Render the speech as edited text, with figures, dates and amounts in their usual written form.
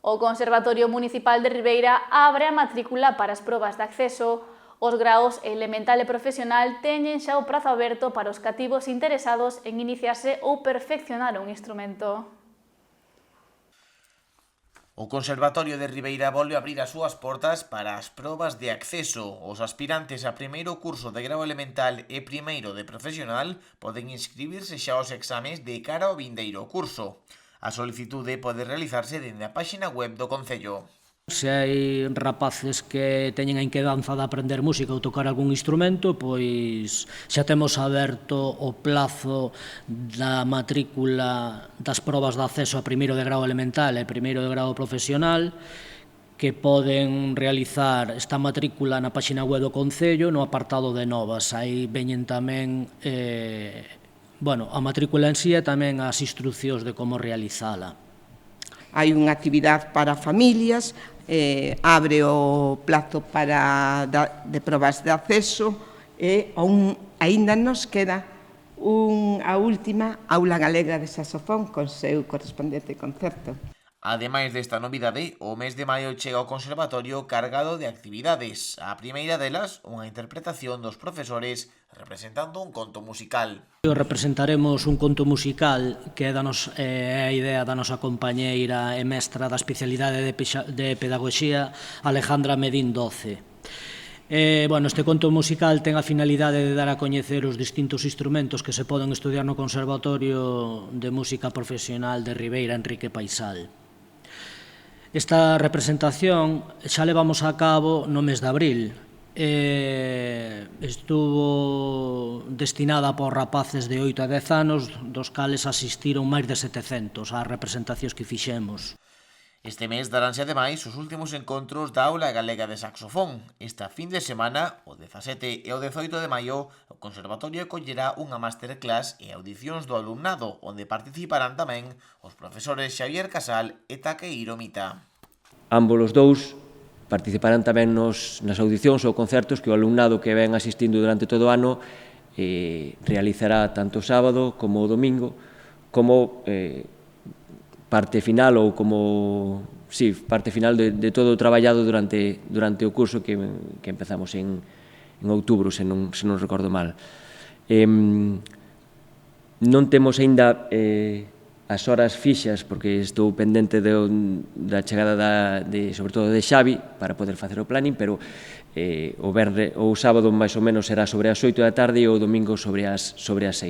O Conservatorio Municipal de Ribeira abre a matrícula para as probas de acceso. Os graos elemental e profesional teñen xa o prazo aberto para os cativos interesados en iniciarse ou perfeccionar un instrumento. O Conservatorio de Ribeira volve a abrir as súas portas para as probas de acceso. Os aspirantes a primeiro curso de grao elemental e primeiro de profesional poden inscribirse xa aos exames de cara ao vindeiro curso. A solicitude pode realizarse dende a páxina web do Concello. Se hai rapaces que teñen a inquedanza de aprender música ou tocar algún instrumento, pois xa temos aberto o plazo da matrícula das probas de acceso a primeiro de grao elemental e primeiro de grao profesional, que poden realizar esta matrícula na páxina web do Concello no apartado de novas. Aí veñen tamén a matrícula en sí e tamén as instruccións de como realizala. Hai unha actividade para familias, abre o plazo de probas de acceso e aínda nos queda a última aula galega de saxofón con seu correspondente concerto. Ademais desta novidade, o mes de maio chega ao Conservatorio cargado de actividades. A primeira delas, unha interpretación dos profesores representando un conto musical. Representaremos un conto musical que é a idea da nosa compañeira e mestra da especialidade de Pedagogía, Alejandra Medín Doce. Este conto musical ten a finalidade de dar a coñecer os distintos instrumentos que se poden estudiar no Conservatorio de Música Profesional de Ribeira Enrique Paisal. Esta representación xa levamos a cabo no mes de abril. Estuvo destinada por rapaces de 8 a 10 anos, dos cales asistiron máis de 700 ás representacións que fixemos. Este mes daránse ademais os últimos encontros da Aula Galega de Saxofón. Esta fin de semana, o 17 e o 18 de maio, o Conservatorio acollerá unha masterclass e audicións do alumnado, onde participarán tamén os profesores Xavier Casal e Takeiro Mita. Ambos os dous participarán tamén nas audicións ou concertos que o alumnado que ven asistindo durante todo o ano realizará tanto o sábado como o domingo, como parte final ou parte final de todo o traballado durante o curso que empezamos en outubro, se non recordo mal. Non temos aínda as horas fixas, porque estou pendente da chegada sobre todo de Xavi para poder facer o planning, pero o sábado máis ou menos será sobre as 8 da tarde e o domingo sobre as 6.